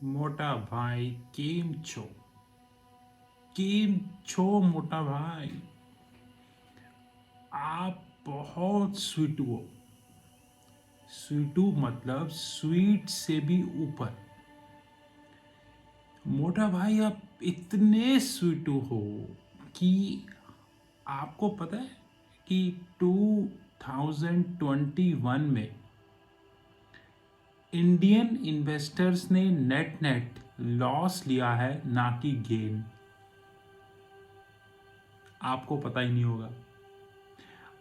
मोटा भाई केम छो मोटा भाई। आप बहुत स्वीटू मतलब स्वीट से भी ऊपर। मोटा भाई आप इतने स्वीटू हो कि आपको पता है कि 2021 में इंडियन इन्वेस्टर्स ने नेट नेट लॉस लिया है, ना कि गेन। आपको पता ही नहीं होगा।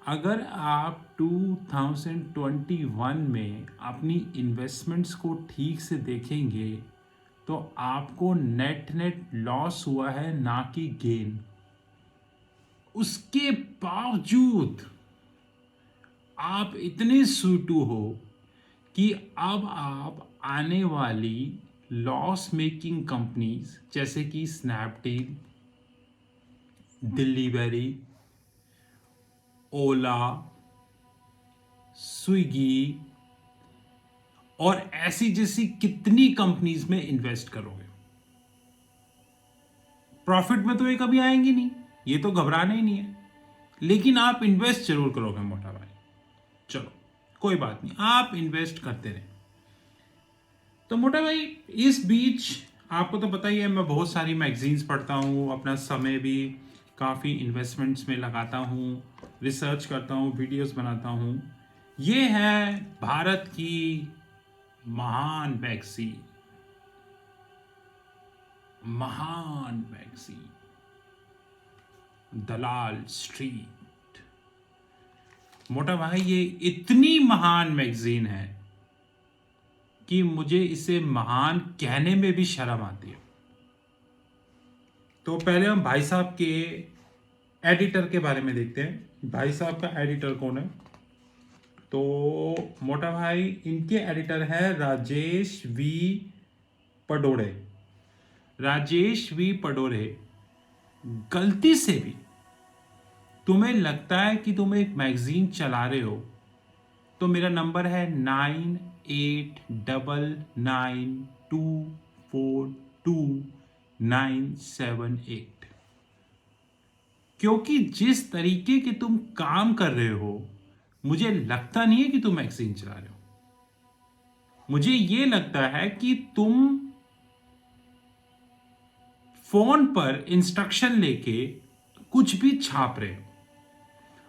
अगर आप 2021 में अपनी इन्वेस्टमेंट्स को ठीक से देखेंगे तो आपको नेट नेट लॉस हुआ है, ना कि गेन। उसके बावजूद आप इतने सूटू हो कि अब आप आने वाली लॉस मेकिंग कंपनीज जैसे कि स्नैपडील, डिलीवरी, ओला, स्विगी और ऐसी जैसी कितनी कंपनीज में इन्वेस्ट करोगे। प्रॉफिट में तो ये कभी आएंगी नहीं, ये तो घबराना ही नहीं है, लेकिन आप इन्वेस्ट जरूर करोगे मोटा भाई। चलो कोई बात नहीं, आप इन्वेस्ट करते रहे। तो मोटा भाई इस बीच आपको तो पता ही है, मैं बहुत सारी मैगजीन्स पढ़ता हूँ, अपना समय भी काफ़ी इन्वेस्टमेंट्स में लगाता हूँ, रिसर्च करता हूँ, वीडियोस बनाता हूँ। ये है भारत की महान मैगजीन, दलाल स्ट्रीट। मोटा भाई ये इतनी महान मैगजीन है कि मुझे इसे महान कहने में भी शर्म आती है। तो पहले हम भाई साहब के एडिटर के बारे में देखते हैं। भाई साहब का एडिटर कौन है? तो मोटा भाई इनके एडिटर है राजेश वी पडोरे। राजेश वी पडोरे, गलती से भी तुम्हें लगता है कि तुम एक मैगजीन चला रहे हो तो मेरा नंबर है 9899242978। क्योंकि जिस तरीके के तुम काम कर रहे हो, मुझे लगता नहीं है कि तुम मैगजीन चला रहे हो। मुझे ये लगता है कि तुम फोन पर इंस्ट्रक्शन लेके कुछ भी छाप रहे हो।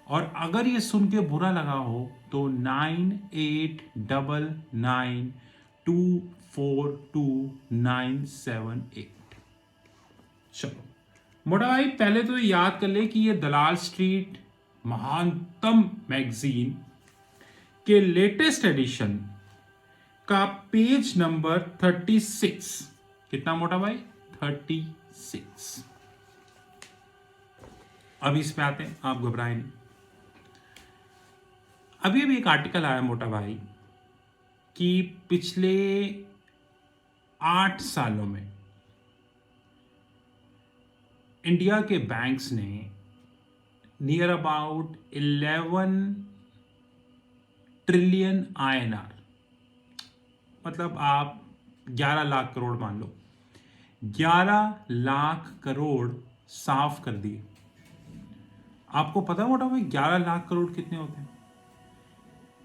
और अगर ये सुन के बुरा लगा हो तो 9899242978। चलो मोटा भाई पहले तो याद कर ले कि ये दलाल स्ट्रीट महानतम मैगजीन के लेटेस्ट एडिशन का पेज नंबर 36। कितना मोटा भाई? 36। अब इसमें आते हैं, आप घबराएं नहीं। अभी अभी एक आर्टिकल आया मोटा भाई कि पिछले 8 सालों में इंडिया के बैंक्स ने नियर अबाउट 11 ट्रिलियन INR, मतलब आप 11 लाख करोड़ मान लो, 11 लाख करोड़ साफ कर दिए। आपको पता है मोटा भाई 11 लाख करोड़ कितने होते हैं?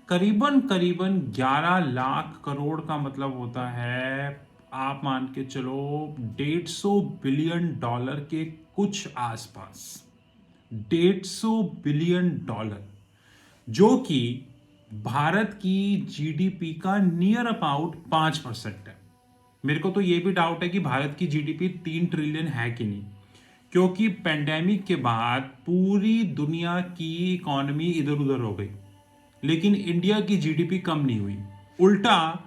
करीबन करीबन 11 लाख करोड़ का मतलब होता है, आप मान के चलो, $150 बिलियन के कुछ आसपास। $150 बिलियन, जो कि भारत की जीडीपी का नियर अबाउट 5% है। मेरे को तो ये भी डाउट है कि भारत की जीडीपी 3 ट्रिलियन है कि नहीं, क्योंकि पेंडेमिक के बाद पूरी दुनिया की इकोनॉमी इधर उधर हो गई, लेकिन इंडिया की जीडीपी कम नहीं हुई। उल्टा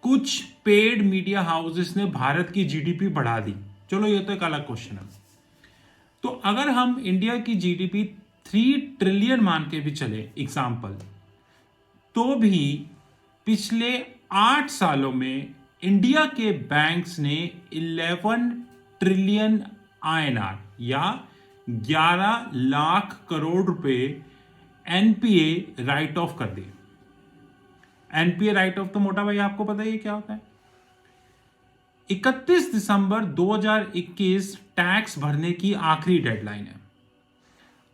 कुछ पेड मीडिया हाउसेस ने भारत की जीडीपी बढ़ा दी। चलो ये तो एक अलग क्वेश्चन है। तो अगर हम इंडिया की जीडीपी 3 ट्रिलियन मान के भी चले एग्जाम्पल, तो भी पिछले 8 सालों में इंडिया के बैंक्स ने 11 ट्रिलियन INR या 11 लाख करोड़ रुपए एनपीए राइट ऑफ कर दिए। एनपीए राइट ऑफ तो मोटा भाई आपको पता ही है क्या होता है। 31 दिसंबर 2021 टैक्स भरने की आखिरी डेडलाइन है।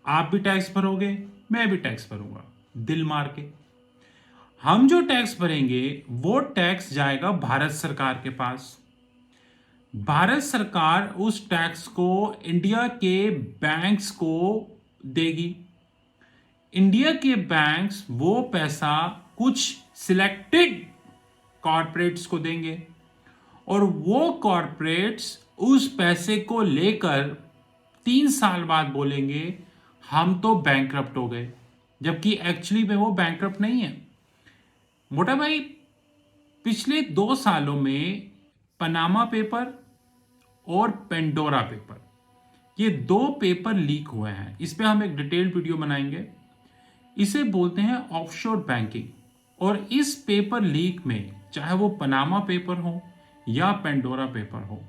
आप भी टैक्स भरोगे, मैं भी टैक्स भरूंगा, दिल मार के। हम जो टैक्स भरेंगे वो टैक्स जाएगा भारत सरकार के पास। भारत सरकार उस टैक्स को इंडिया के बैंक्स को देगी। इंडिया के बैंक्स वो पैसा कुछ सिलेक्टेड कॉरपोरेट्स को देंगे और वो कॉरपोरेट्स उस पैसे को लेकर 3 साल बाद बोलेंगे हम तो बैंकरप्ट हो गए, जबकि एक्चुअली में वो बैंकरप्ट नहीं है। मोटा भाई, पिछले 2 सालों में पनामा पेपर और पेंडोरा पेपर, ये 2 पेपर लीक हुए हैं। इस पे हम एक डिटेल्ड वीडियो बनाएंगे। इसे बोलते हैं ऑफशोर बैंकिंग। और इस पेपर लीक में, चाहे वो पनामा पेपर हो या पेंडोरा पेपर हो,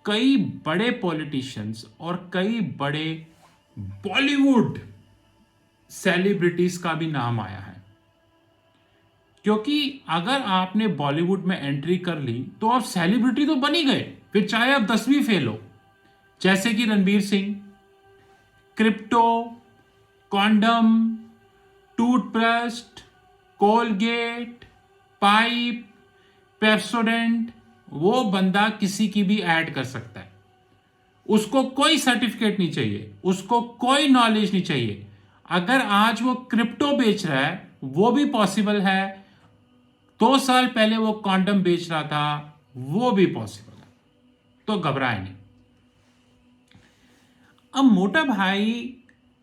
कई बड़े पॉलिटिशियंस और कई बड़े बॉलीवुड सेलिब्रिटीज का भी नाम आया है। क्योंकि अगर आपने बॉलीवुड में एंट्री कर ली तो आप सेलिब्रिटी तो बन ही गए, फिर चाहे आप 10वीं फेल हो। जैसे कि Ranbir Singh, crypto, condom, toothbrush, Colgate, pipe, Pepsodent, वो बंदा किसी की भी ऐड कर सकता है। उसको कोई सर्टिफिकेट नहीं चाहिए, उसको कोई नॉलेज नहीं चाहिए। अगर आज वो क्रिप्टो बेच रहा है वो भी पॉसिबल है, 2 साल पहले वो कॉन्डम बेच रहा था वो भी पॉसिबल है। तो घबराए नहीं। अब मोटा भाई,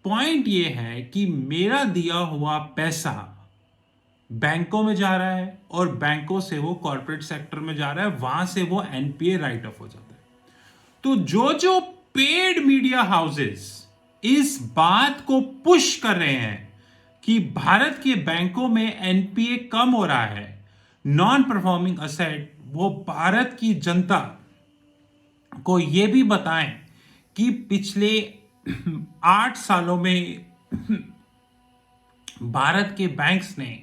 पॉइंट ये है कि मेरा दिया हुआ पैसा बैंकों में जा रहा है और बैंकों से वो कॉर्पोरेट सेक्टर में जा रहा है, वहां से वो एनपीए राइट ऑफ हो जाता है। तो जो जो पेड मीडिया हाउसेस इस बात को पुश कर रहे हैं कि भारत के बैंकों में एनपीए कम हो रहा है, नॉन परफॉर्मिंग असेट, वो भारत की जनता को यह भी बताएं कि पिछले 8 सालों में भारत के बैंक्स ने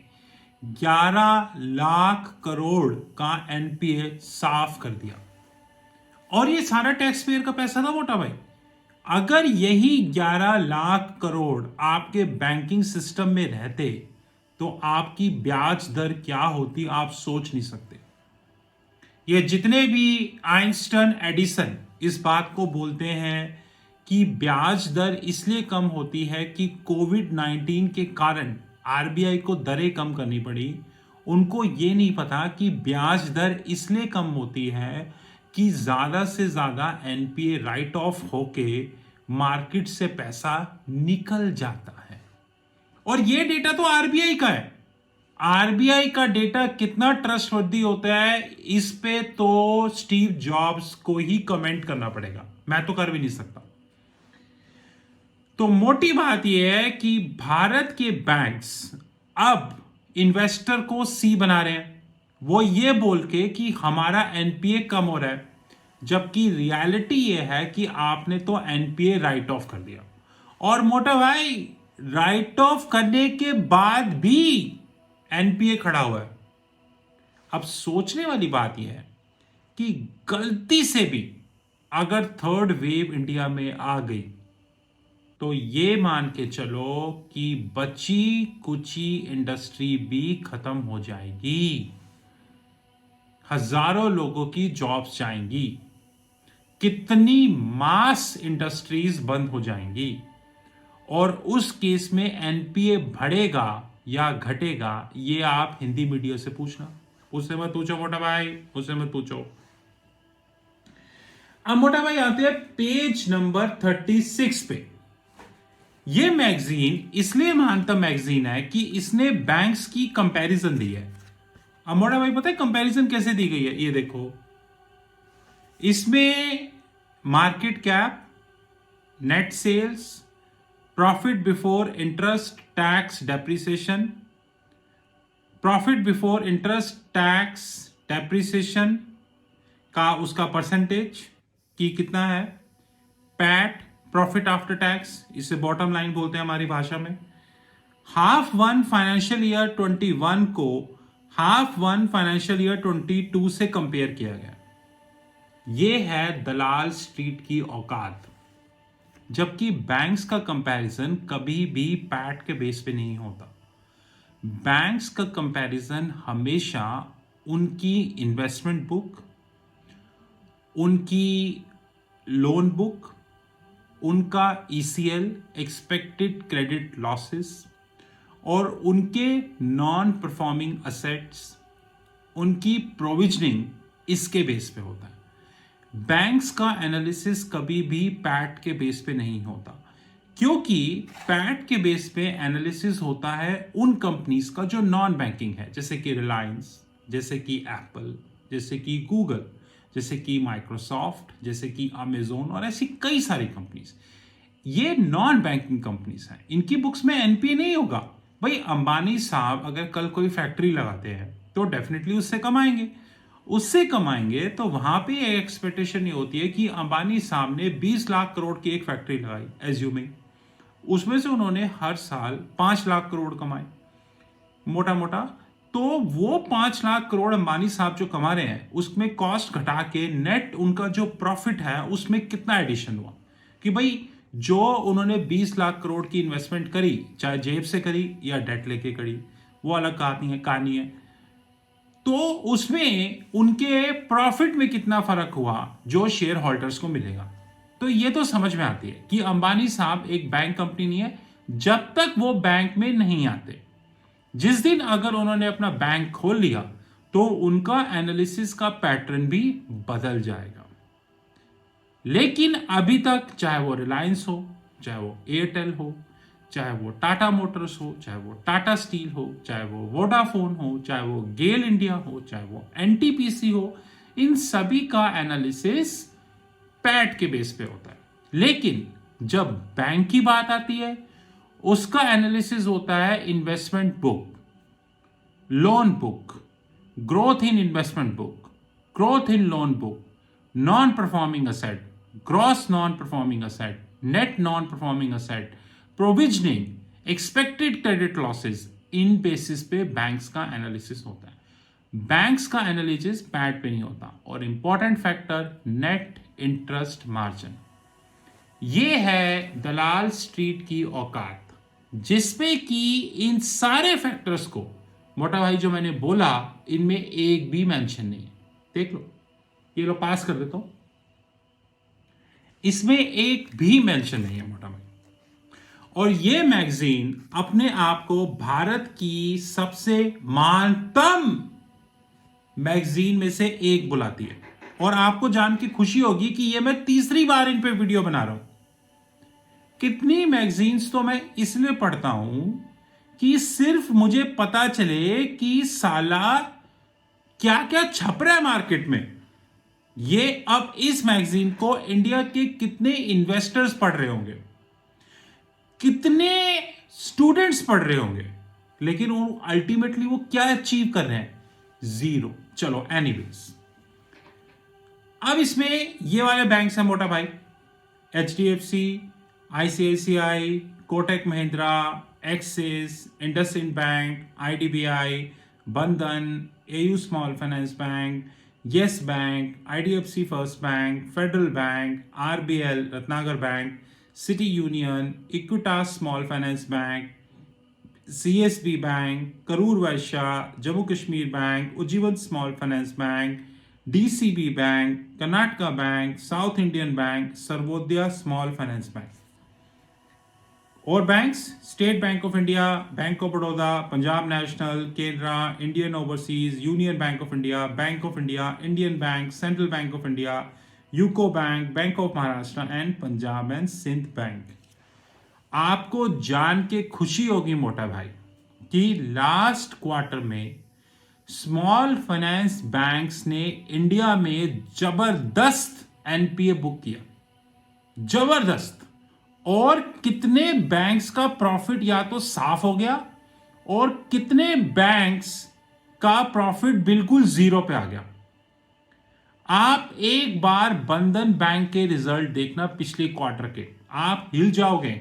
11 लाख करोड़ का एनपीए साफ कर दिया। और ये सारा टैक्स पेयर का पैसा था मोटा भाई। अगर यही 11 लाख करोड़ आपके बैंकिंग सिस्टम में रहते तो आपकी ब्याज दर क्या होती आप सोच नहीं सकते। ये जितने भी आइंस्टाइन, एडिसन इस बात को बोलते हैं कि ब्याज दर इसलिए कम होती है कि कोविड-19 के कारण आरबीआई को दरें कम करनी पड़ी, उनको ये नहीं पता कि ब्याज दर इसलिए कम होती है कि ज्यादा से ज्यादा एनपीए राइट ऑफ होके मार्केट से पैसा निकल जाता है। और ये डेटा तो आरबीआई का है। आरबीआई का डेटा कितना ट्रस्टवर्दी होता है, इस पे तो स्टीव जॉब्स को ही कमेंट करना पड़ेगा, मैं तो कर भी नहीं सकता। तो मोटी बात यह है कि भारत के बैंक्स अब इन्वेस्टर को सी बना रहे हैं, वो ये बोल के कि हमारा एनपीए कम हो रहा है, जबकि रियलिटी ये है कि आपने तो एनपीए राइट ऑफ कर दिया। और मोटा भाई, राइट ऑफ करने के बाद भी एनपीए खड़ा हुआ है। अब सोचने वाली बात यह है कि गलती से भी अगर थर्ड वेव इंडिया में आ गई तो ये मान के चलो कि बची कुची इंडस्ट्री भी खत्म हो जाएगी, हजारों लोगों की जॉब्स जाएंगी, कितनी मास इंडस्ट्रीज बंद हो जाएंगी। और उस केस में एनपीए बढ़ेगा या घटेगा ये आप हिंदी मीडिया से पूछना, उससे मत पूछो मोटा भाई, उससे मत पूछो। अब मोटा भाई आते हैं पेज नंबर 36 पे। ये मैगजीन इसलिए मानता मैगजीन है कि इसने बैंक्स की कंपैरिजन दी है। अब मोटा भाई पता है कंपैरिजन कैसे दी गई है? ये देखो, इसमें market cap, net sales, profit before interest tax depreciation, profit before interest tax depreciation का उसका परसेंटेज कि कितना है, पैट, प्रॉफिट आफ्टर टैक्स, इसे बॉटम लाइन बोलते हैं हमारी भाषा में। हाफ वन फाइनेंशियल ईयर 21 को हाफ वन फाइनेंशियल ईयर 22 से कंपेयर किया गया। ये है दलाल स्ट्रीट की औकात। जबकि बैंक्स का कंपैरिजन कभी भी पैट के बेस पे नहीं होता। बैंक्स का कंपैरिजन हमेशा उनकी इन्वेस्टमेंट बुक, उनकी लोन बुक, उनका ईसीएल एक्सपेक्टेड क्रेडिट लॉसेस और उनके नॉन परफॉर्मिंग असेट्स, उनकी प्रोविजनिंग, इसके बेस पे होता है। बैंक्स का एनालिसिस कभी भी पैट के बेस पे नहीं होता, क्योंकि पैट के बेस पे एनालिसिस होता है उन कंपनीज का जो नॉन बैंकिंग है, जैसे कि रिलायंस, जैसे कि एप्पल, जैसे कि गूगल, जैसे कि माइक्रोसॉफ्ट, जैसे कि अमेजोन और ऐसी कई सारी कंपनीज। ये नॉन बैंकिंग कंपनीज हैं, इनकी बुक्स में एनपीए नहीं होगा। भाई अंबानी साहब अगर कल कोई फैक्ट्री लगाते हैं तो डेफिनेटली उससे कमाएंगे तो वहां पे एक्सपेक्टेशन ये होती है कि अंबानी साहब ने 20 लाख करोड़ की एक फैक्ट्री लगाई, एज्यूमिंग उसमें से उन्होंने हर साल 5 लाख करोड़ कमाए मोटा मोटा। तो वो 5 लाख करोड़ अंबानी साहब जो कमा रहे हैं उसमें कॉस्ट घटा के नेट उनका जो प्रॉफिट है उसमें कितना एडिशन हुआ, कि भाई जो उन्होंने 20 लाख करोड़ की इन्वेस्टमेंट करी, चाहे जेब से करी या डेट लेके करी, वो अलग कहानी है। तो उसमें उनके प्रॉफिट में कितना फर्क हुआ जो शेयर होल्डर्स को मिलेगा। तो ये तो समझ में आती है कि अंबानी साहब एक बैंक कंपनी नहीं है जब तक वो बैंक में नहीं आते। जिस दिन अगर उन्होंने अपना बैंक खोल लिया तो उनका एनालिसिस का पैटर्न भी बदल जाएगा। लेकिन अभी तक चाहे वो रिलायंस हो, चाहे वो एयरटेल हो, चाहे वो टाटा मोटर्स हो, चाहे वो टाटा स्टील हो, चाहे वो वोडाफोन हो, चाहे वो गेल इंडिया हो, चाहे वो एनटीपीसी हो, इन सभी का एनालिसिस पैट के बेस पे होता है। लेकिन जब बैंक की बात आती है उसका एनालिसिस होता है investment book, loan book, growth in investment book, growth in loan book, non performing asset, gross non performing asset, net non performing asset, provisioning, expected credit losses, in basis पे banks का analysis होता है। Banks का analysis PAT पे नहीं होता। और important factor, net interest margin. ये है दलाल स्ट्रीट की औकात, जिसपे कि इन सारे फैक्टर्स को, मोटा भाई जो मैंने बोला, इनमें एक भी मेंशन नहीं है। देख लो, ये लो पास कर देता हूं, इसमें एक भी मेंशन नहीं है मोटा भाई। और ये मैगजीन अपने आप को भारत की सबसे महानतम मैगजीन में से एक बुलाती है। और आपको जान के खुशी होगी कि ये मैं तीसरी बार इन पे वीडियो बना रहा हूं। कितनी मैगजीन्स तो मैं इसलिए पढ़ता हूं कि सिर्फ मुझे पता चले कि साला क्या क्या छप रहा है मार्केट में। ये अब इस मैगजीन को इंडिया के कितने इन्वेस्टर्स पढ़ रहे होंगे, कितने स्टूडेंट्स पढ़ रहे होंगे, लेकिन वो अल्टीमेटली वो क्या अचीव कर रहे हैं? जीरो। चलो एनीवेज, अब इसमें ये वाले बैंक्स हैं मोटा भाई, HDFC, ICICI, Kotak Mahindra, Axis, IndusInd bank, IDBI, Bandhan, AU small finance bank, yes bank, IDFC first bank, federal bank, RBL, Ratnakar bank, city union, Equitas small finance bank, CSB bank, Karur Vysya, Jammu Kashmir bank, Ujjivan small finance bank, DCB bank, Karnataka bank, south Indian bank, Sarvodaya small finance bank. और banks, state bank of India, bank of Baroda, Punjab national, Canara, Indian overseas, union bank of India, Indian Bank, Central Bank of India, UCO Bank, Bank of Maharashtra and Punjab and Sindh Bank. आपको जान के खुशी होगी मोटा भाई कि last quarter में स्मॉल फाइनेंस बैंक्स ने इंडिया में जबरदस्त एनपीए बुक किया, जबरदस्त। और कितने बैंक्स का प्रॉफिट या तो साफ हो गया और कितने बैंक्स का प्रॉफिट बिल्कुल जीरो पे आ गया। आप एक बार बंधन बैंक के रिजल्ट देखना पिछले क्वार्टर के, आप हिल जाओगे।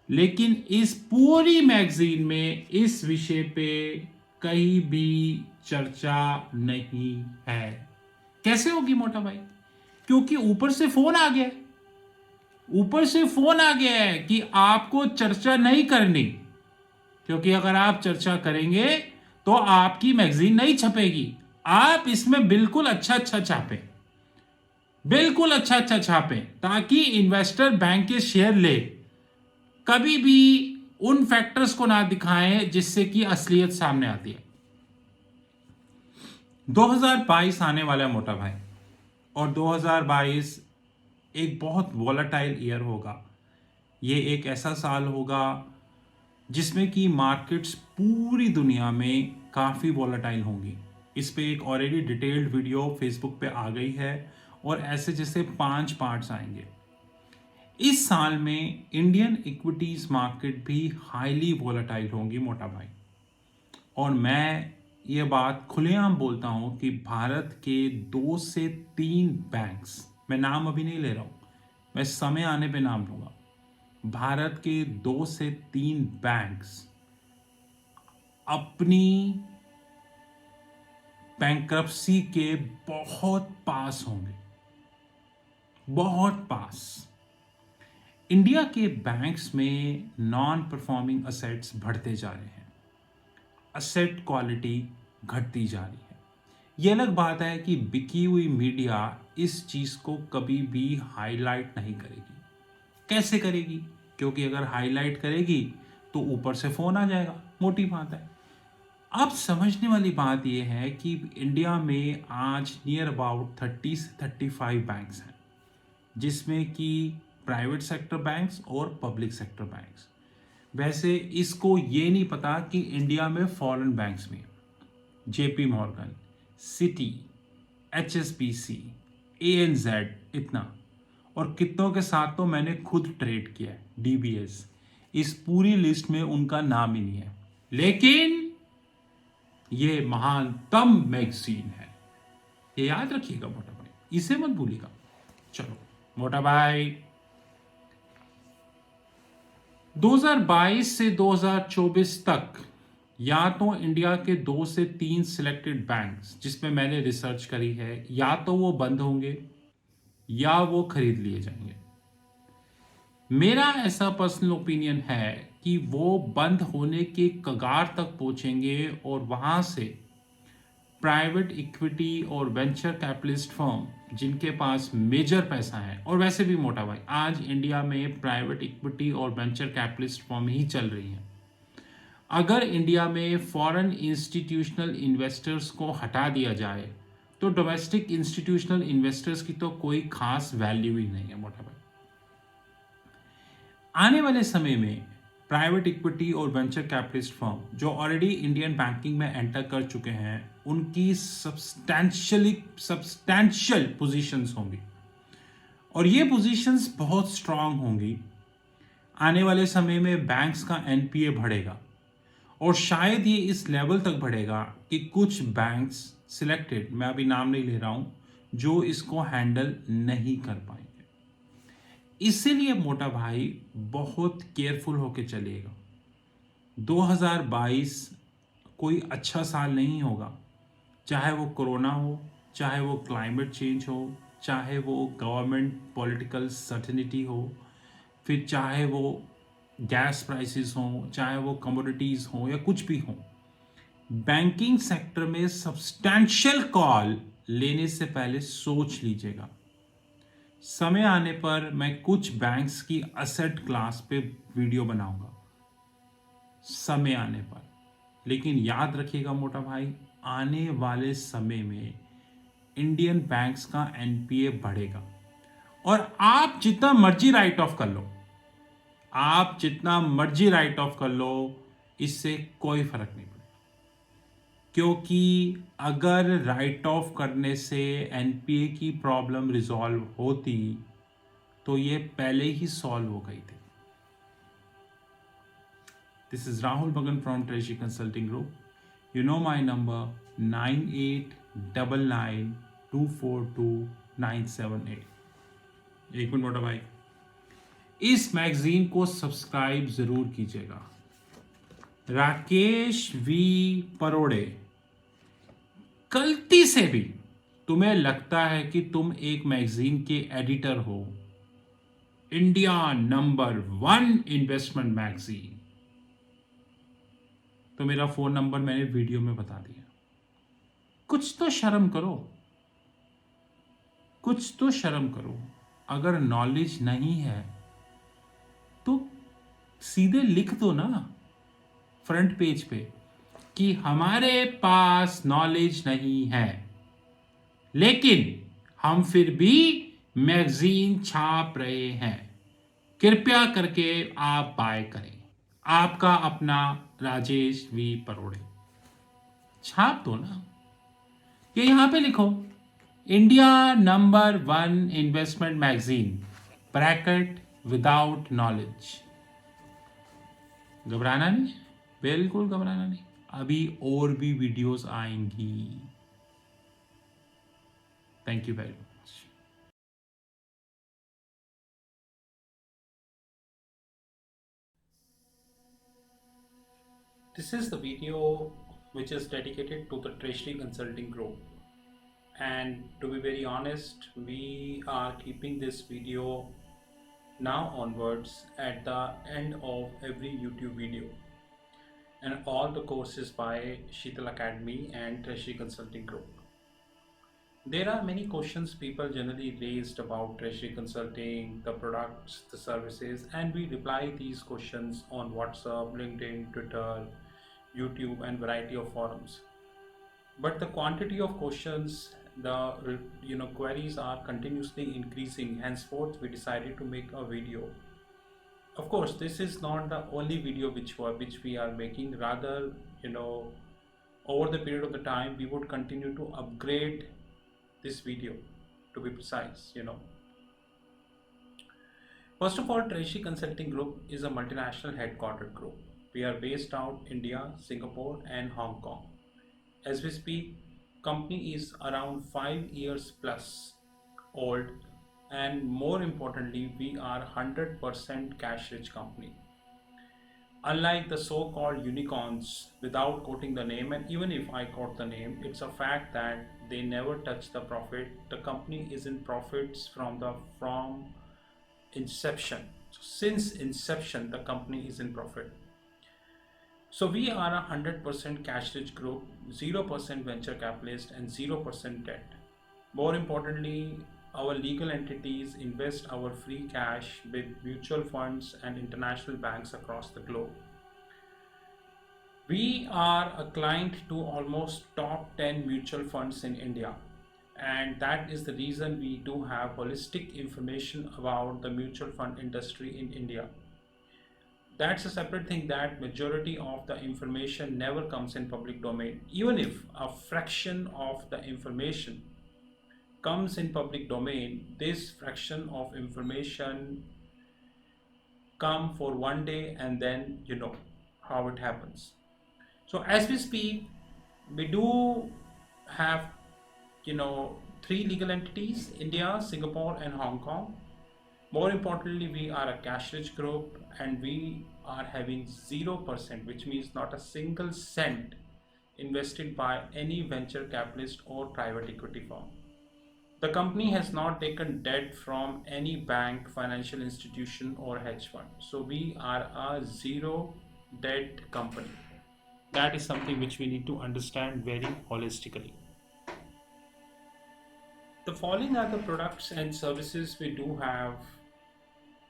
लेकिन इस पूरी मैगजीन में इस विषय पे कहीं भी चर्चा नहीं है। कैसे होगी मोटा भाई? क्योंकि ऊपर से फोन आ गया है, ऊपर से फोन आ गया है कि आपको चर्चा नहीं करनी, क्योंकि अगर आप चर्चा करेंगे तो आपकी मैगजीन नहीं छपेगी। आप इसमें बिल्कुल अच्छा अच्छा छापें, बिल्कुल अच्छा अच्छा छापें, ताकि इन्वेस्टर बैंक के शेयर ले, कभी भी उन फैक्टर्स को ना दिखाएं जिससे कि असलियत सामने आती है। 2022 आने वाला है मोटा भाई, और 2022 एक बहुत वॉलेटाइल ईयर होगा। ये एक ऐसा साल होगा जिसमें कि मार्केट्स पूरी दुनिया में काफ़ी वॉलेटाइल होंगी। इस पे एक ऑलरेडी डिटेल्ड वीडियो फेसबुक पे आ गई है, और ऐसे जैसे 5 पार्ट्स आएंगे। इस साल में इंडियन इक्विटीज मार्केट भी हाईली वॉलेटाइल होंगी मोटा भाई, और मैं ये बात खुलेआम बोलता हूं कि भारत के 2 से 3 बैंक्स, मैं नाम अभी नहीं ले रहा हूं, मैं समय आने पे नाम लूंगा, भारत के 2 से 3 बैंक्स अपनी बैंक्रप्सी के बहुत पास होंगे, बहुत पास। इंडिया के बैंक्स में नॉन परफॉर्मिंग असेट्स बढ़ते जा रहे हैं, असेट क्वालिटी घटती जा रही है। यह अलग बात है कि बिकी हुई मीडिया इस चीज़ को कभी भी हाईलाइट नहीं करेगी। कैसे करेगी? क्योंकि अगर हाईलाइट करेगी तो ऊपर से फ़ोन आ जाएगा, मोटी बात है। अब समझने वाली बात यह है कि इंडिया में आज नियर अबाउट 30 से 35 बैंक्स हैं, जिसमें कि प्राइवेट सेक्टर बैंक्स और पब्लिक सेक्टर बैंक्स। वैसे इसको ये नहीं पता कि इंडिया में फॉरेन बैंक्स में JP Morgan, city, HSBC, ANZ, इतना, और कितनों के साथ तो मैंने खुद ट्रेड किया है, डीबीएस। इस पूरी लिस्ट में उनका नाम ही नहीं है, लेकिन ये महानतम मैगजीन है, ये याद रखिएगा मोटा भाई, इसे मत भूलिएगा। चलो मोटा भाई, 2022 से 2024 तक या तो इंडिया के 2 से 3 सिलेक्टेड बैंक्स जिसमें मैंने रिसर्च करी है, या तो वो बंद होंगे या वो खरीद लिए जाएंगे। मेरा ऐसा पर्सनल ओपिनियन है कि वो बंद होने के कगार तक पहुंचेंगे, और वहां से प्राइवेट इक्विटी और वेंचर कैपिटलिस्ट फर्म जिनके पास मेजर पैसा है, और वैसे भी मोटा भाई आज इंडिया में प्राइवेट इक्विटी और वेंचर कैपिटलिस्ट फर्म ही चल रही हैं। अगर इंडिया में फॉरेन इंस्टीट्यूशनल इन्वेस्टर्स को हटा दिया जाए तो डोमेस्टिक इंस्टीट्यूशनल इन्वेस्टर्स की तो कोई खास वैल्यू ही नहीं है मोटा भाई। आने वाले समय में प्राइवेट इक्विटी और वेंचर कैपिटलिस्ट फर्म जो ऑलरेडी इंडियन बैंकिंग में एंटर कर चुके हैं, उनकी सब्सटैंशियल पोजीशंस होंगी, और ये पोजीशंस बहुत स्ट्रांग होंगी। आने वाले समय में बैंक्स का एनपीए बढ़ेगा, और शायद ये इस लेवल तक बढ़ेगा कि कुछ बैंक्स सिलेक्टेड, मैं अभी नाम नहीं ले रहा हूं, जो इसको हैंडल नहीं कर पाएंगे। इसीलिए मोटा भाई बहुत केयरफुल होके चलिएगा। 2022 कोई अच्छा साल नहीं होगा, चाहे वो कोरोना हो, चाहे वो क्लाइमेट चेंज हो, चाहे वो गवर्नमेंट पॉलिटिकल सर्टेनिटी हो, फिर चाहे वो गैस प्राइसेस हो, चाहे वो कमोडिटीज़ हो, या कुछ भी हो। बैंकिंग सेक्टर में सब्सटैंशियल कॉल लेने से पहले सोच लीजिएगा। समय आने पर मैं कुछ बैंक्स की असेट क्लास पे वीडियो बनाऊंगा, समय आने पर। लेकिन याद रखिएगा मोटा भाई, आने वाले समय में इंडियन बैंक्स का एनपीए बढ़ेगा, और आप जितना मर्जी राइट ऑफ कर लो, आप जितना मर्जी राइट ऑफ कर लो, इससे कोई फर्क नहीं पड़ेगा। क्योंकि अगर राइट ऑफ करने से एनपीए की प्रॉब्लम रिजॉल्व होती तो ये पहले ही सॉल्व हो गई थी। This is Rahul Bagan from treasury consulting group. You know my number 9899242978। एक मिनट मोटा भाई, इस मैगजीन को सब्सक्राइब जरूर कीजिएगा। राकेश वी परोड़े गलती से भी तुम्हें लगता है कि तुम एक मैगजीन के एडिटर हो, इंडिया नंबर 1 इन्वेस्टमेंट मैगजीन, तो मेरा फोन नंबर मैंने वीडियो में बता दिया। कुछ तो शर्म करो, कुछ तो शर्म करो। अगर नॉलेज नहीं है तो सीधे लिख दो ना फ्रंट पेज पे कि हमारे पास नॉलेज नहीं है, लेकिन हम फिर भी मैगजीन छाप रहे हैं, कृपया करके आप बाय करें। आपका अपना राजेश वी परोड़े। छाप दो ना, ये यहां पे लिखो, India number 1 investment magazine, bracket without knowledge. घबराना नहीं, बिल्कुल घबराना नहीं, अभी और भी वीडियोस आएंगी। Thank you very much. This is the video which is dedicated to the Treasury Consulting Group. And to be very honest, we are keeping this video now onwards at the end of every YouTube video. And all the courses by Sheetal Academy and Treasury Consulting Group. There are many questions people generally raised about Treasury Consulting, the products, the services, and we reply these questions on WhatsApp, LinkedIn, Twitter, YouTube, and variety of forums. But the quantity of questions, the queries are continuously increasing. Henceforth, we decided to make a video. Of course, this is not the only video which we are making. Rather, over the period of the time, we would continue to upgrade this video, to be precise. First of all, Treasury Consulting Group is a multinational headquartered group. We are based out India, Singapore, and Hong Kong. As we speak, company is around 5 years plus old, and more importantly, we are 100% cash rich company. Unlike the so-called unicorns, without quoting the name, and even if I quote the name, it's a fact that they never touch the profit. The company is in profits from inception. So since inception, the company is in profit. So we are a 100% cash rich group, 0% venture capitalist, and 0% debt. More importantly, our legal entities invest our free cash with mutual funds and international banks across the globe. We are a client to almost top 10 mutual funds in India, and that is the reason we do have holistic information about the mutual fund industry in India. That's a separate thing, that majority of the information never comes in public domain. Even if a fraction of the information comes in public domain, this fraction of information come for one day, and then you know how it happens. So as we speak, we do have three legal entities: India, Singapore, and Hong Kong. More importantly, we are a cash rich group, and we are having 0%, which means not a single cent invested by any venture capitalist or private equity firm. The company has not taken debt from any bank, financial institution, or hedge fund. So we are a zero debt company. That is something which we need to understand very holistically. The following are the products and services we do have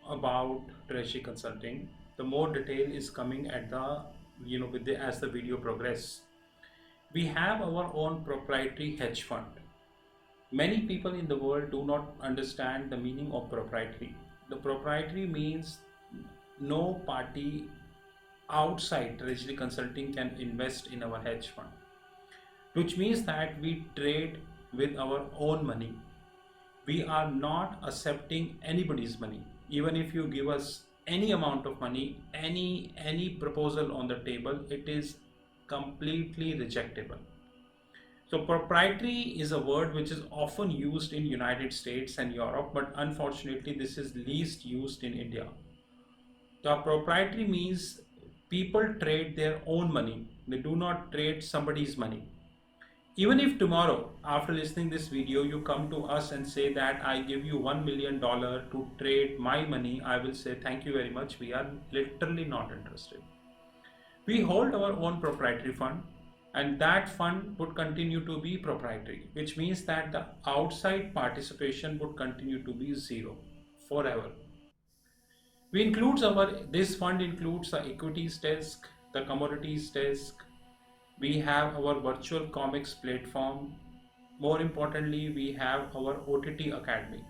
about Treasury Consulting. The more detail is coming at the as the video progress. We have our own proprietary hedge fund. Many people in the world do not understand the meaning of proprietary. The proprietary means no party outside Treasury Consulting can invest in our hedge fund, which means that we trade with our own money. We are not accepting anybody's money. Even if you give us any amount of money, any proposal on the table, it is completely rejectable. So proprietary is a word which is often used in United States and Europe, but unfortunately this is least used in India. The proprietary means people trade their own money. They do not trade somebody's money. Even if tomorrow, after listening this video, you come to us and say that I give you $1 million to trade my money, I will say thank you very much. We are literally not interested. We hold our own proprietary fund, and that fund would continue to be proprietary, which means that the outside participation would continue to be zero forever. This fund includes the equities desk, the commodities desk. We have our virtual comics platform. More importantly, we have our OTT Academy.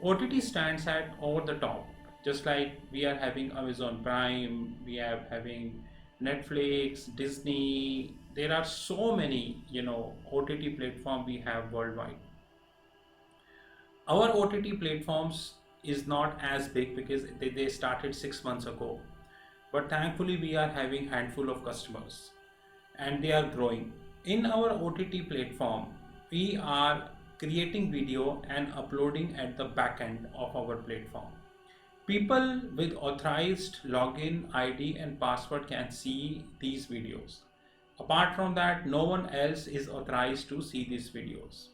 OTT stands at over the top, just like we are having Amazon Prime, we are having Netflix, Disney. There are so many, OTT platform we have worldwide. Our OTT platforms is not as big because they started 6 months ago, but thankfully we are having handful of customers and they are growing. In our OTT platform, we are creating video and uploading at the back end of our platform. People with authorized login ID and password can see these videos. Apart from that, no one else is authorized to see these videos.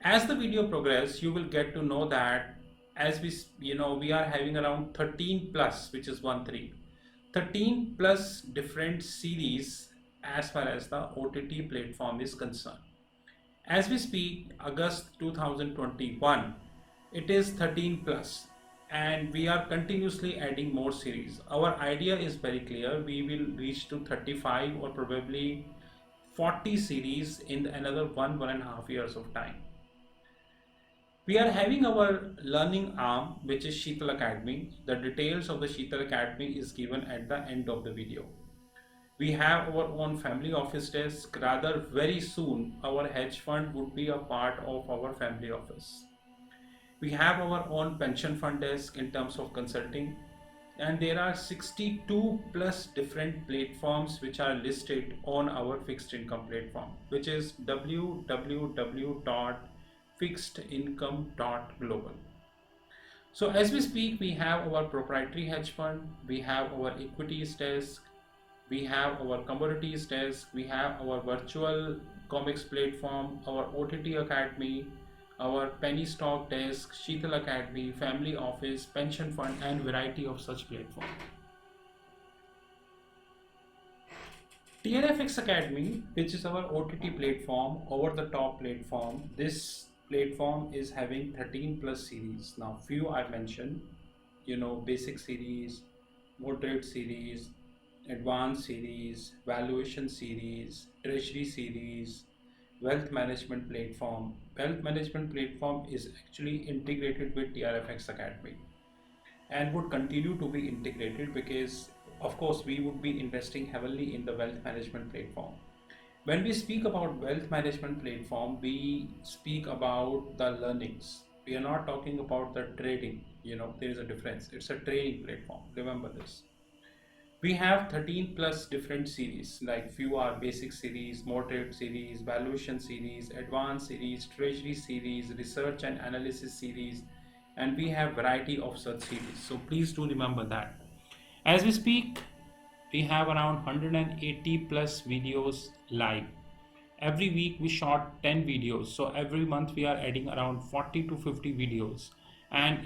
As the video progresses, you will get to know that as we are having around 13 plus, which is 13 plus different series as far as the OTT platform is concerned. As we speak, August 2021, it is 13 plus, and we are continuously adding more series. Our idea is very clear. We will reach to 35 or probably 40 series in another 1.5 years of time. We are having our learning arm, which is Sheetal Academy. The details of the Sheetal Academy is given at the end of the video. We have our own family office desk. Rather, very soon, our hedge fund would be a part of our family office. We have our own pension fund desk in terms of consulting. And there are 62 plus different platforms which are listed on our fixed income platform, which is www.fixedincome.global. So as we speak, we have our proprietary hedge fund, we have our equities desk, we have our commodities desk, we have our virtual comics platform, our OTT Academy, our penny stock desk, Sheetal Academy, family office, pension fund, and variety of such platforms. TRFX Academy, which is our OTT platform, over the top platform. This platform is having 13 plus series. Now, few I mentioned, basic series, moderate series, advanced series, valuation series, treasury series, wealth management platform. Wealth management platform is actually integrated with TRFX Academy and would continue to be integrated because of course we would be investing heavily in the wealth management platform. When we speak about wealth management platform, we speak about the learnings. We are not talking about the trading. There is a difference. It's a training platform. Remember this. We have 13 plus different series, like few are basic series, moderate series, valuation series, advanced series, treasury series, research and analysis series, and we have variety of such series. So please do remember that. As we speak, we have around 180 plus videos live. Every week we shot 10 videos. So every month we are adding around 40 to 50 videos, and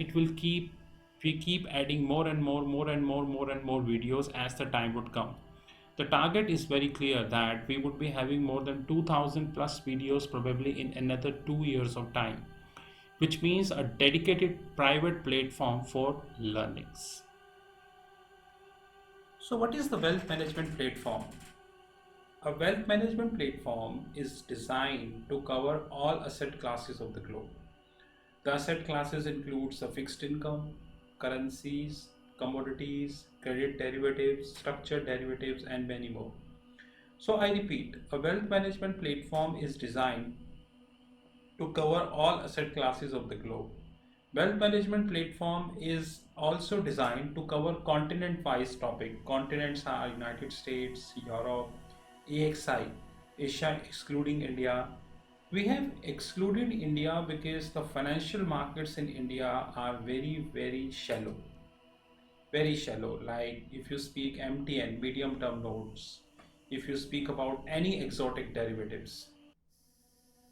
we keep adding more and more videos as the time would come. The target is very clear that we would be having more than 2000 plus videos probably in another 2 years of time, which means a dedicated private platform for learnings. So what is the wealth management platform? A wealth management platform is designed to cover all asset classes of the globe. The asset classes includes the fixed income, currencies, commodities, credit derivatives, structured derivatives, and many more. So I repeat, a wealth management platform is designed to cover all asset classes of the globe. Wealth management platform is also designed to cover continent-wise topic. Continents are United States, Europe, AXI, Asia excluding India. We have excluded India because the financial markets in India are very, very shallow. Very shallow. Like if you speak MTN, medium term notes, if you speak about any exotic derivatives,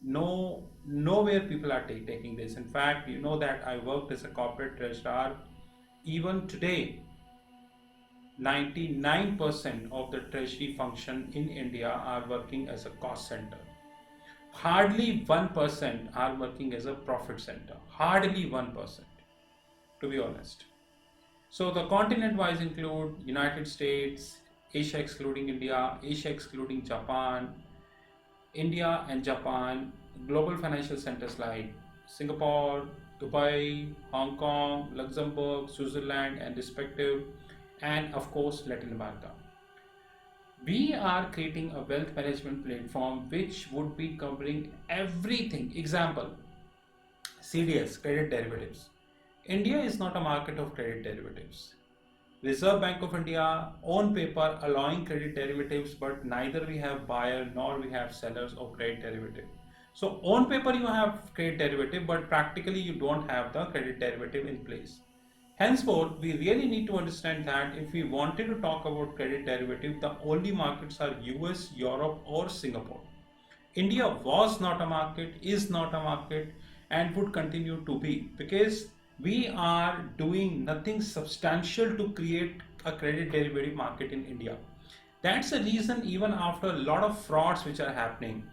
Nowhere people are taking this. In fact, you know that I worked as a corporate treasurer. Even today, 99% of the treasury function in India are working as a cost center. Hardly 1% are working as a profit center. Hardly 1%, to be honest. So the continent wise include United States, Asia excluding India, Asia excluding Japan, India and Japan, global financial centers like Singapore, Dubai, Hong Kong, Luxembourg, Switzerland, and respective, and of course Latin America. We are creating a wealth management platform which would be covering everything. Example, CDS, credit derivatives. India is not a market of credit derivatives. Reserve Bank of India on paper allowing credit derivatives, but neither we have buyer nor we have sellers of credit derivative. So on paper you have credit derivative, but practically you don't have the credit derivative in place. Henceforth, we really need to understand that if we wanted to talk about credit derivative, the only markets are US, Europe, or Singapore. India was not a market, is not a market, and would continue to be, because we are doing nothing substantial to create a credit derivative market in India. That's the reason, even after a lot of frauds which are happening,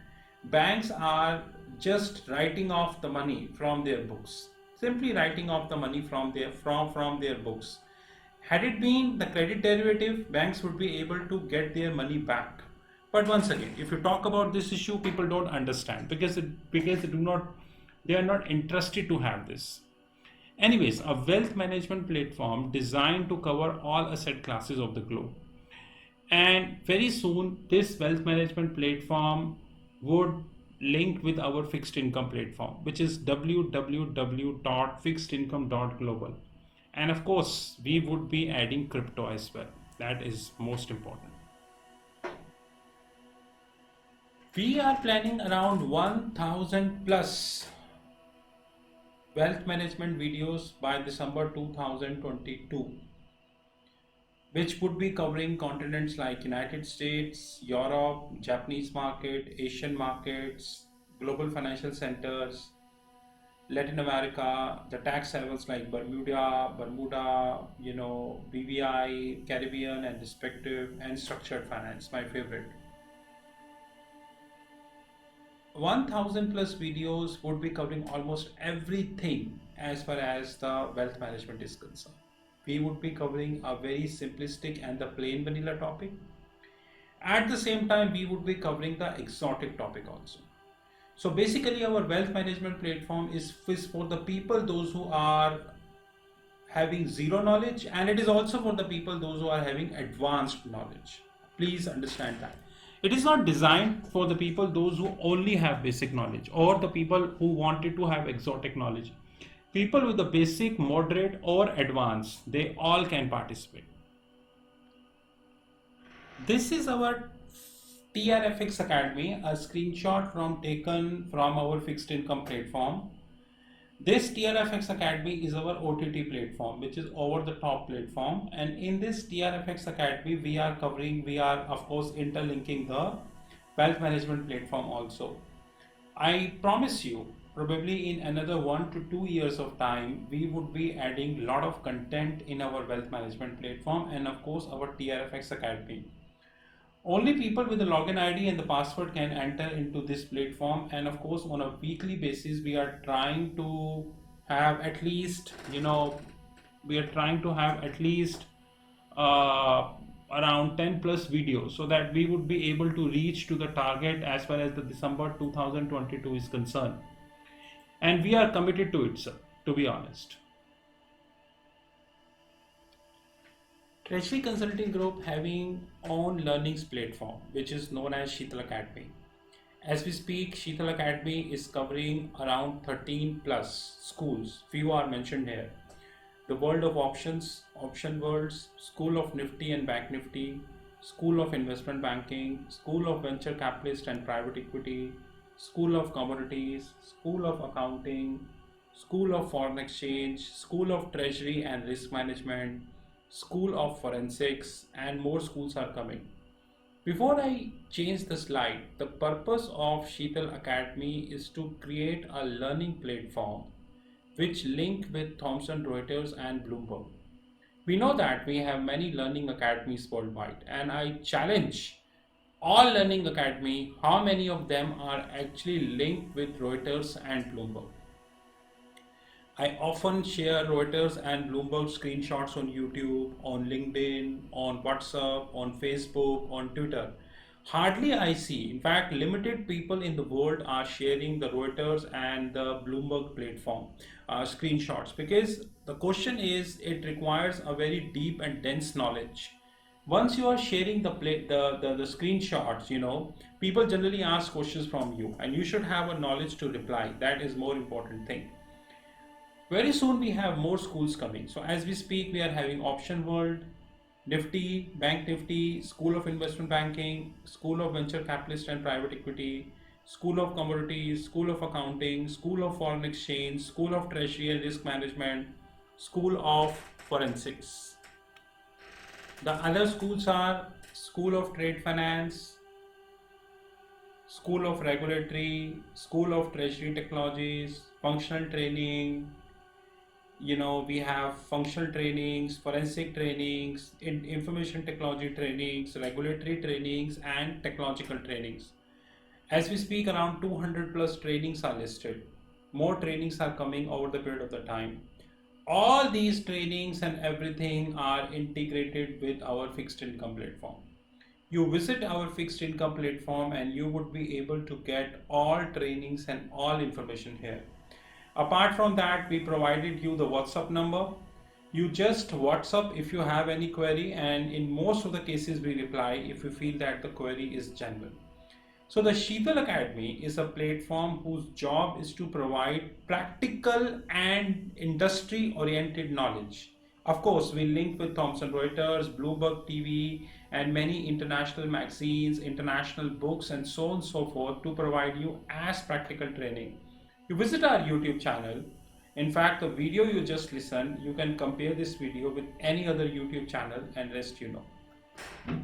banks are just writing off the money from their books. Simply writing off the money from their books. Had it been the credit derivative, banks would be able to get their money back. But once again, if you talk about this issue, people don't understand because they are not interested to have this. Anyways, a wealth management platform designed to cover all asset classes of the globe. And very soon, this wealth management platform would link with our fixed income platform, which is www.fixedincome.global. And of course, we would be adding crypto as well. That is most important. We are planning around 1000 plus wealth management videos by December 2022, which would be covering continents like United States, Europe, Japanese market, Asian markets, global financial centers, Latin America, the tax havens like Bermuda, BVI, Caribbean and respective, and structured finance, my favorite. 1000 plus videos would be covering almost everything as far as the wealth management is concerned. We would be covering a very simplistic and the plain vanilla topic. At the same time, we would be covering the exotic topic also. So basically, our wealth management platform is for the people, those who are having zero knowledge, and it is also for the people, those who are having advanced knowledge. Please understand that. It is not designed for the people, those who only have basic knowledge, or the people who wanted to have exotic knowledge. People with the basic, moderate, or advanced, they all can participate. This is our TRFX Academy, a screenshot taken from our fixed income platform. This TRFX Academy is our OTT platform, which is over the top platform. And in this TRFX Academy, we are of course interlinking the wealth management platform also. I promise you, probably in another 1 to 2 years of time, we would be adding a lot of content in our wealth management platform and of course our TRFX Academy. Only people with the login ID and the password can enter into this platform, and of course on a weekly basis we are trying to have at least around 10 plus videos, so that we would be able to reach to the target as far as the December 2022 is concerned, and we are committed to it, sir, to be honest. Treasury Consulting Group having own learnings platform, which is known as Sheetal Academy. As we speak, Sheetal Academy is covering around 13 plus schools. Few are mentioned here. The World of Options, Option Worlds, School of Nifty and Bank Nifty, School of Investment Banking, School of Venture Capitalist and Private Equity, School of Commodities, School of Accounting, School of Foreign Exchange, School of Treasury and Risk Management, School of Forensics, and more schools are coming. Before I change the slide, the purpose of Sheetal Academy is to create a learning platform which link with Thomson Reuters and Bloomberg. We know that we have many learning academies worldwide, and I challenge all learning academy how many of them are actually linked with Reuters and Bloomberg. I often share Reuters and Bloomberg screenshots on YouTube, on LinkedIn, on WhatsApp, on Facebook, on Twitter. Hardly I see. In fact, limited people in the world are sharing the Reuters and the Bloomberg platform screenshots, because the question is it requires a very deep and dense knowledge. Once you are sharing the screenshots, people generally ask questions from you, and you should have a knowledge to reply. That is more important thing. Very soon we have more schools coming. So as we speak, we are having Option World, Nifty, Bank Nifty, School of Investment Banking, School of Venture Capitalist and Private Equity, School of Commodities, School of Accounting, School of Foreign Exchange, School of Treasury and Risk Management, School of Forensics. The other schools are School of Trade Finance, School of Regulatory, School of Treasury Technologies, Functional Training. We have functional trainings, forensic trainings, information technology trainings, regulatory trainings, and technological trainings. As we speak, around 200 plus trainings are listed. More trainings are coming over the period of the time. All these trainings and everything are integrated with our fixed income platform. You visit our fixed income platform and you would be able to get all trainings and all information here. Apart from that, we provided you the WhatsApp number. You just WhatsApp if you have any query, and in most of the cases we reply if we feel that the query is genuine. So the Sheetal Academy is a platform whose job is to provide practical and industry oriented knowledge. Of course, we link with Thomson Reuters, Bloomberg TV, and many international magazines, international books, and so on and so forth to provide you as practical training. You visit our YouTube channel. In fact, the video you just listened, you can compare this video with any other YouTube channel and rest you know.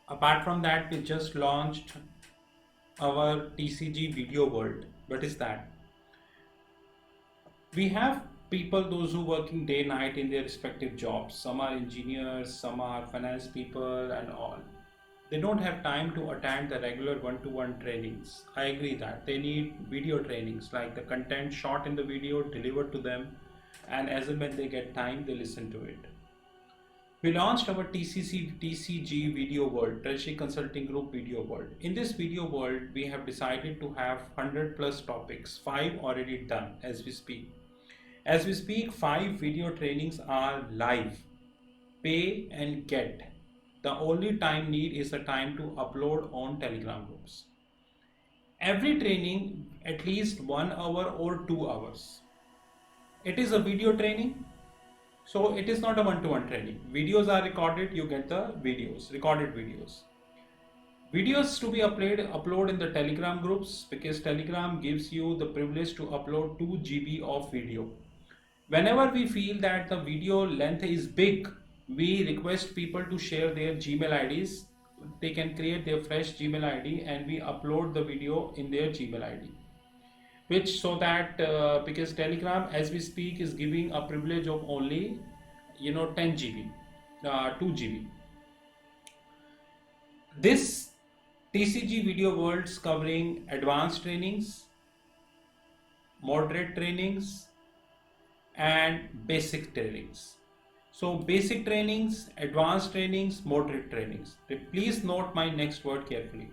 Apart from that, we just launched our TCG Video World. What is that? We have people, those who working day night in their respective jobs. Some are engineers, some are finance people and all. They don't have time to attend the regular one-to-one trainings. I agree that they need video trainings, like the content shot in the video delivered to them, and as and when they get time, they listen to it. We launched our TCG Video World, Treasury Consulting Group Video World. In this video world, we have decided to have 100 plus topics, 5 already done as we speak. As we speak, 5 video trainings are live, pay and get. The only time need is the time to upload on Telegram groups. Every training at least 1 hour or 2 hours. It is a video training, so it is not a one-to-one training. Videos are recorded, you get the videos, recorded videos. Videos to be upload in the Telegram groups, because Telegram gives you the privilege to upload 2 GB of video. Whenever we feel that the video length is big, we request people to share their Gmail IDs. They can create their fresh Gmail ID and we upload the video in their Gmail ID. Which so that because Telegram as we speak is giving a privilege of only 10 GB, 2 GB. This TCG Video Worlds covering advanced trainings, moderate trainings, and basic trainings. So basic trainings, advanced trainings, moderate trainings. Please note my next word carefully.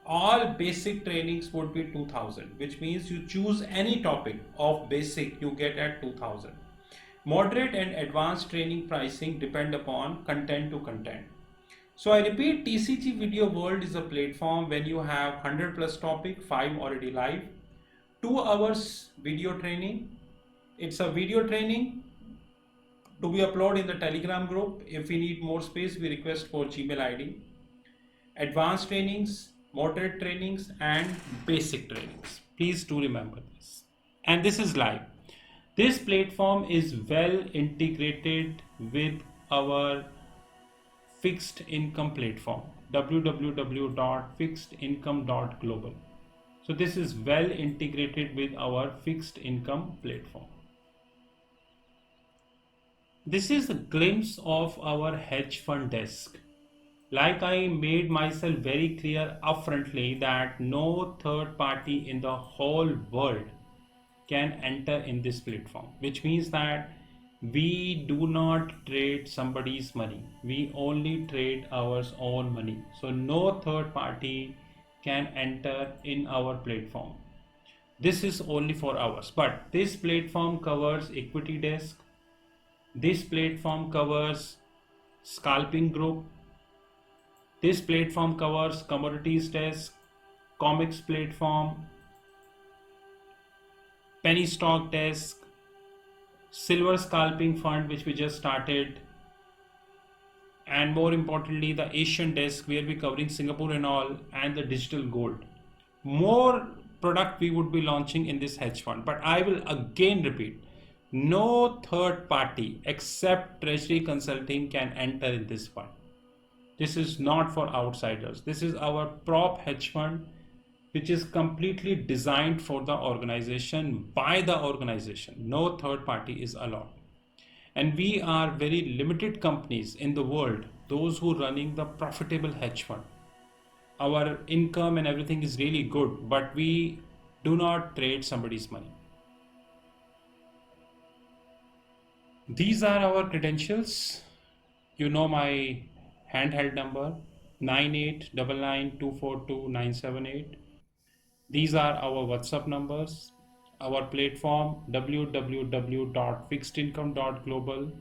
All basic trainings would be 2000, which means you choose any topic of basic, you get at 2000. Moderate and advanced training pricing depend upon content to content. So I repeat, TCG Video World is a platform when you have 100 plus topic, 5 already live, 2 hours video training. It's a video training to be uploaded in the Telegram group. If we need more space, we request for Gmail ID. Advanced trainings, moderate trainings, and basic trainings. Please do remember this. And this is live. This platform is well integrated with our fixed income platform, www.fixedincome.global. So this is well integrated with our fixed income platform. This is a glimpse of our hedge fund desk. Like I made myself very clear upfrontly that no third party in the whole world can enter in this platform, which means that we do not trade somebody's money. We only trade our own money. So no third party can enter in our platform. This is only for ours. But this platform covers equity desk. This platform covers scalping group. This platform covers commodities desk, comics platform, penny stock desk, silver scalping fund, which we just started, and more importantly, the Asian desk where we're covering Singapore and all, and the digital gold. More product we would be launching in this hedge fund. But I will again repeat, no third party except Treasury Consulting can enter in this fund. This is not for outsiders. This is our prop hedge fund, which is completely designed for the organization, by the organization. No third party is allowed. And we are very limited companies in the world, those who are running the profitable hedge fund. Our income and everything is really good, but we do not trade somebody's money. These are our credentials. You know my handheld number 9899242978. These are our WhatsApp numbers, our platform www.fixedincome.global,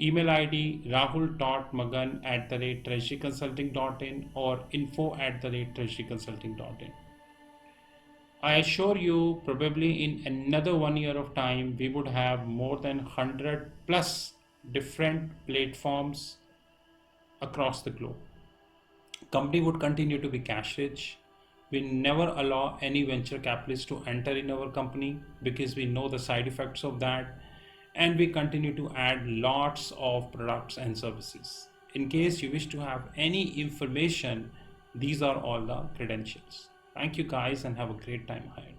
email ID rahul.magan@treasuryconsulting.in or info@treasuryconsulting.in. I assure you, probably in another 1 year of time, we would have more than 100 plus different platforms across the globe. Company would continue to be cash rich. We never allow any venture capitalist to enter in our company because we know the side effects of that, and we continue to add lots of products and services. In case you wish to have any information, these are all the credentials. Thank you guys and have a great time ahead.